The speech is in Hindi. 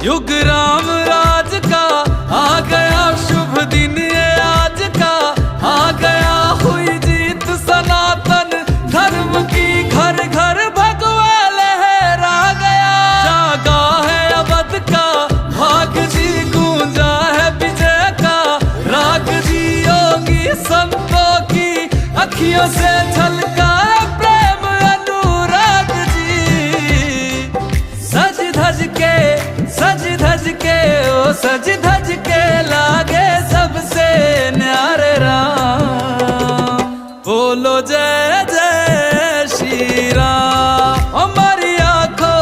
युग राम राज का आ गया शुभ दिन ये आज का, आ गया हुई जीत सनातन धर्म की, घर घर भगवा लहरा गया। जागा है अवध का भाग जी, गूंजा है विजय का राग जी, योगी संतों की अखियों से झलका प्रेम अनुराग जी। सज धज के ओ सज धज के ला